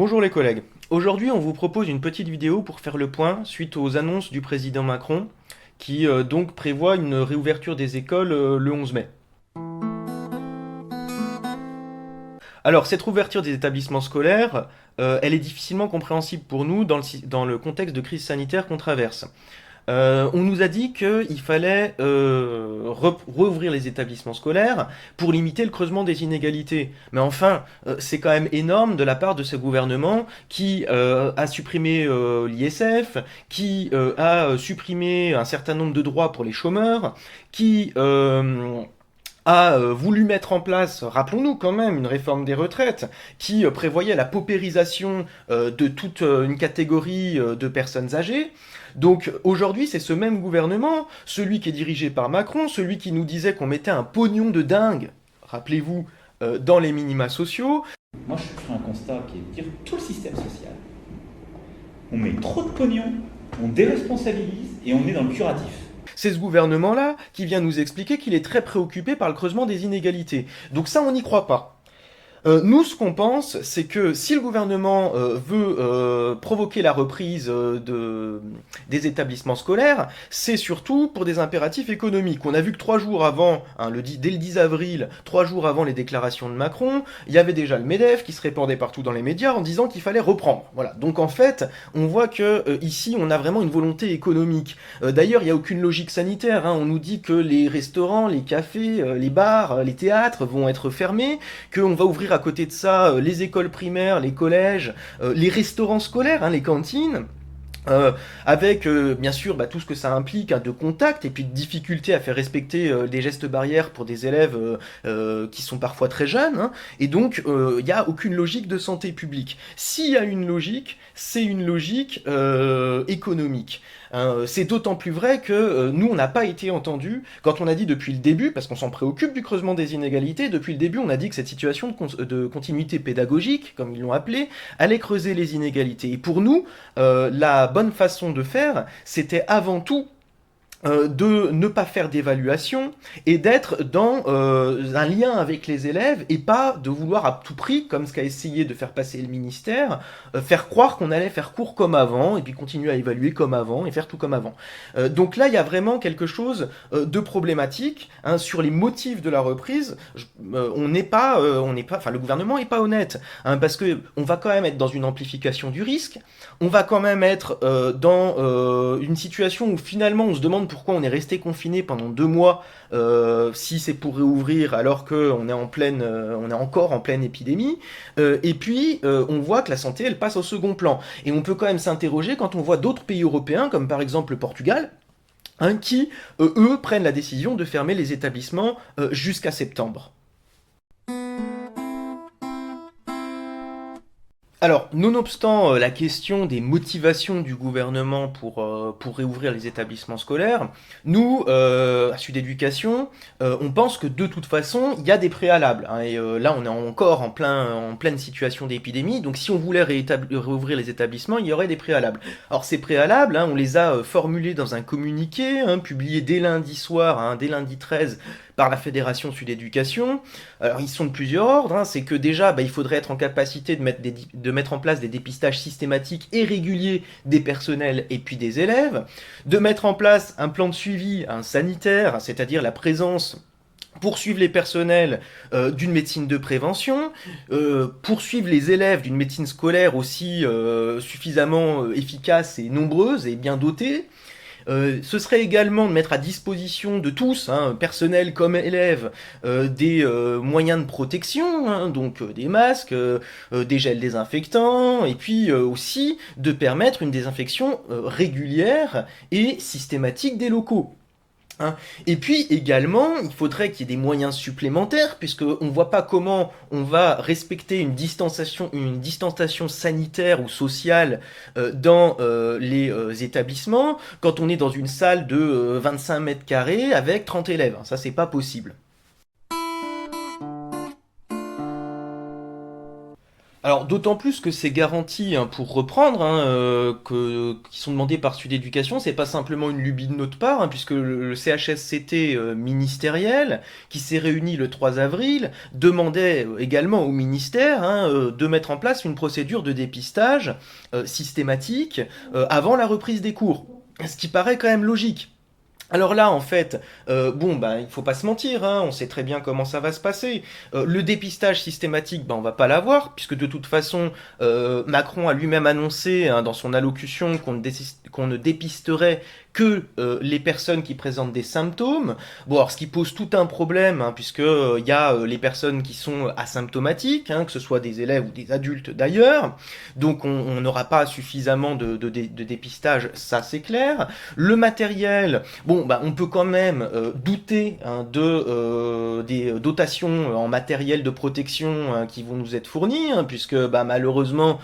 Bonjour les collègues. Aujourd'hui, on vous propose une petite vidéo pour faire le point suite aux annonces du président Macron qui donc prévoit une réouverture des écoles le 11 mai. Alors, cette réouverture des établissements scolaires, elle est difficilement compréhensible pour nous dans le contexte de crise sanitaire qu'on traverse. On nous a dit qu'il fallait rouvrir les établissements scolaires pour limiter le creusement des inégalités. Mais enfin, c'est quand même énorme de la part de ce gouvernement qui a supprimé l'ISF, qui a supprimé un certain nombre de droits pour les chômeurs, qui a voulu mettre en place, rappelons-nous quand même, une réforme des retraites qui prévoyait la paupérisation de toute une catégorie de personnes âgées. Donc aujourd'hui, c'est ce même gouvernement, celui qui est dirigé par Macron, celui qui nous disait qu'on mettait un pognon de dingue, rappelez-vous, dans les minima sociaux. Moi, je fais un constat qui est de dire tout le système social. On met trop de pognon, on déresponsabilise et on est dans le curatif. C'est ce gouvernement-là qui vient nous expliquer qu'il est très préoccupé par le creusement des inégalités. Donc ça, on n'y croit pas. Nous, ce qu'on pense, c'est que si le gouvernement veut provoquer la reprise des établissements scolaires, c'est surtout pour des impératifs économiques. On a vu que 3 jours avant, dès le 10 avril, 3 jours avant les déclarations de Macron, il y avait déjà le MEDEF qui se répandait partout dans les médias en disant qu'il fallait reprendre. Voilà. Donc en fait, on voit que ici, on a vraiment une volonté économique. D'ailleurs, il n'y a aucune logique sanitaire. On nous dit que les restaurants, les cafés, les bars, les théâtres vont être fermés, qu'on va ouvrir à côté de ça les écoles primaires, les collèges, les restaurants scolaires, les cantines. Avec bien sûr tout ce que ça implique de contact et puis de difficulté à faire respecter des gestes barrières pour des élèves qui sont parfois très jeunes, et donc il n'y a aucune logique de santé publique. S'il y a une logique, c'est une logique économique. C'est d'autant plus vrai que nous, on n'a pas été entendus quand on a dit depuis le début, parce qu'on s'en préoccupe du creusement des inégalités, depuis le début on a dit que cette situation de continuité pédagogique, comme ils l'ont appelé, allait creuser les inégalités. Et pour nous, la bonne façon de faire, c'était avant tout de ne pas faire d'évaluation et d'être dans un lien avec les élèves et pas de vouloir à tout prix, comme ce qu'a essayé de faire passer le ministère, faire croire qu'on allait faire cours comme avant et puis continuer à évaluer comme avant et faire tout comme avant. Donc là, il y a vraiment quelque chose de problématique sur les motifs de la reprise. Enfin, le gouvernement n'est pas honnête, parce que on va quand même être dans une amplification du risque. On va quand même être dans une situation où finalement on se demande pourquoi on est resté confiné pendant 2 mois si c'est pour réouvrir alors qu'on est on est encore en pleine épidémie. Et puis on voit que la santé elle passe au second plan. Et on peut quand même s'interroger quand on voit d'autres pays européens comme par exemple le Portugal. Qui, eux, prennent la décision de fermer les établissements jusqu'à septembre. Alors, nonobstant la question des motivations du gouvernement pour réouvrir les établissements scolaires, nous, à Sud Éducation, on pense que de toute façon, il y a des préalables. Et là, on est encore en pleine situation d'épidémie, donc si on voulait réouvrir les établissements, il y aurait des préalables. Alors, ces préalables, on les a formulés dans un communiqué, publié dès lundi soir, dès lundi 13, par la Fédération Sud Éducation. Alors ils sont de plusieurs ordres, c'est que déjà il faudrait être en capacité de mettre en place des dépistages systématiques et réguliers des personnels et puis des élèves, de mettre en place un plan de suivi sanitaire, c'est-à-dire la présence poursuivre les personnels d'une médecine de prévention, poursuivre les élèves d'une médecine scolaire aussi suffisamment efficace et nombreuse et bien dotée. Ce serait également de mettre à disposition de tous, personnel comme élèves, des moyens de protection, donc des masques, des gels désinfectants, et puis aussi de permettre une désinfection régulière et systématique des locaux. Et puis également, il faudrait qu'il y ait des moyens supplémentaires, puisqu'on ne voit pas comment on va respecter une distanciation sanitaire ou sociale dans les établissements quand on est dans une salle de 25 mètres carrés avec 30 élèves. Ça, c'est pas possible. Alors d'autant plus que ces garanties, hein, pour reprendre, hein, qui sont demandées par Sud Éducation, c'est pas simplement une lubie de notre part, hein, puisque le CHSCT ministériel, qui s'est réuni le 3 avril, demandait également au ministère, hein, de mettre en place une procédure de dépistage systématique avant la reprise des cours. Ce qui paraît quand même logique. Alors là, en fait, bon, bah, il faut pas se mentir, hein, on sait très bien comment ça va se passer. Le dépistage systématique, bah, on va pas l'avoir, puisque de toute façon, Macron a lui-même annoncé, hein, dans son allocution qu'on ne dépisterait que les personnes qui présentent des symptômes. Bon, alors ce qui pose tout un problème, hein, puisque il y a les personnes qui sont asymptomatiques, hein, que ce soit des élèves ou des adultes d'ailleurs. Donc on n'aura pas suffisamment de dépistage, ça c'est clair. Le matériel, bon, bah, on peut quand même douter, hein, des dotations en matériel de protection, hein, qui vont nous être fournies, hein, puisque bah, malheureusement,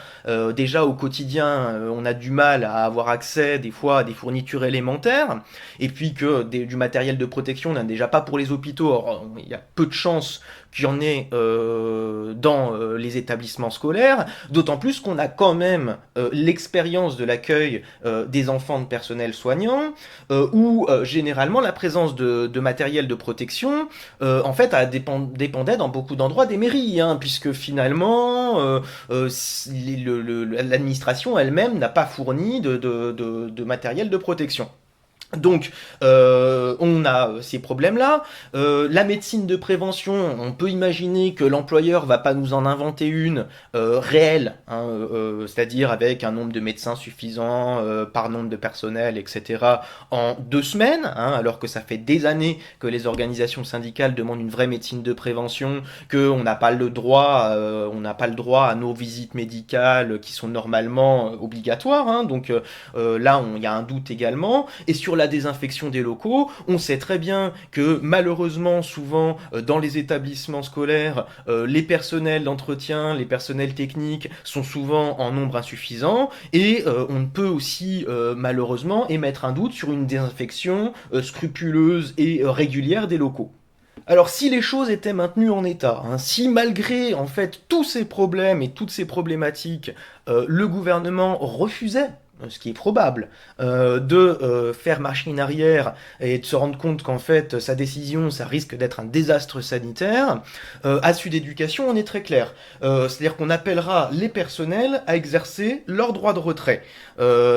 déjà au quotidien, on a du mal à avoir accès des fois à des fournitures élémentaires, et puis que du matériel de protection, on n'a déjà pas pour les hôpitaux. Or, il y a peu de chances qu'il y en ait dans les établissements scolaires, d'autant plus qu'on a quand même l'expérience de l'accueil des enfants de personnel soignant, où généralement la présence de matériel de protection, en fait, dépendait dans beaucoup d'endroits des mairies, hein, puisque finalement, l'administration elle-même n'a pas fourni de matériel de protection. Donc, on a ces problèmes-là. La médecine de prévention, on peut imaginer que l'employeur va pas nous en inventer une réelle, hein, c'est-à-dire avec un nombre de médecins suffisant par nombre de personnel, etc., en 2 semaines, hein, alors que ça fait des années que les organisations syndicales demandent une vraie médecine de prévention, qu'on n'a pas le droit, à nos visites médicales qui sont normalement obligatoires, hein, donc là, il y a un doute également. Et sur la désinfection des locaux, on sait très bien que malheureusement, souvent, dans les établissements scolaires, les personnels d'entretien, les personnels techniques sont souvent en nombre insuffisant, et on peut aussi malheureusement émettre un doute sur une désinfection scrupuleuse et régulière des locaux. Alors si les choses étaient maintenues en état, hein, si malgré en fait tous ces problèmes et toutes ces problématiques, le gouvernement refusait, ce qui est probable, de faire machine arrière et de se rendre compte qu'en fait sa décision, ça risque d'être un désastre sanitaire, à Sud Éducation, on est très clair. C'est-à-dire qu'on appellera les personnels à exercer leur droit de retrait,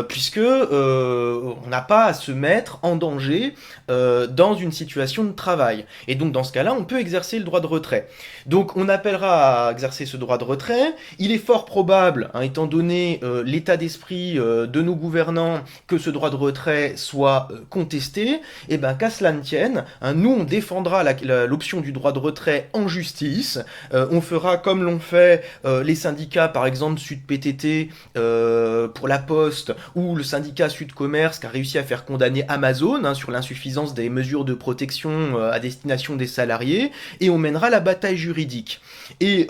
puisque on n'a pas à se mettre en danger dans une situation de travail. Et donc dans ce cas-là, on peut exercer le droit de retrait. Donc on appellera à exercer ce droit de retrait. Il est fort probable, hein, étant donné l'état d'esprit de nos gouvernants, que ce droit de retrait soit contesté. Et ben qu'à cela ne tienne, hein, nous on défendra l'option du droit de retrait en justice. On fera comme l'ont fait les syndicats, par exemple Sud PTT pour la Poste, ou le syndicat Sud Commerce qui a réussi à faire condamner Amazon, hein, sur l'insuffisance des mesures de protection à destination des salariés, et on mènera la bataille juridique. Et,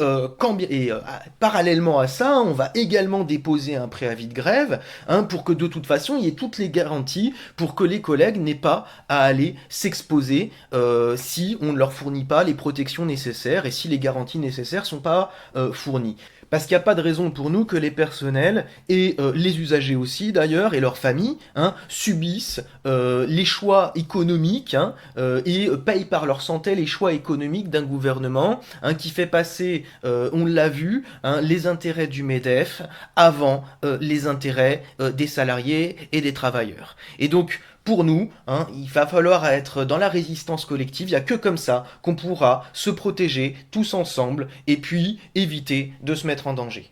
parallèlement à ça, on va également déposer un préavis de grève, hein, pour que de toute façon il y ait toutes les garanties pour que les collègues n'aient pas à aller s'exposer si on ne leur fournit pas les protections nécessaires et si les garanties nécessaires sont pas fournies. Parce qu'il n'y a pas de raison pour nous que les personnels, et les usagers aussi d'ailleurs, et leurs familles, hein, subissent les choix économiques, hein, et payent par leur santé les choix économiques d'un gouvernement, hein, qui fait passer, on l'a vu, hein, les intérêts du MEDEF avant les intérêts des salariés et des travailleurs. Et donc, pour nous, hein, il va falloir être dans la résistance collective. Il n'y a que comme ça qu'on pourra se protéger tous ensemble et puis éviter de se mettre en danger.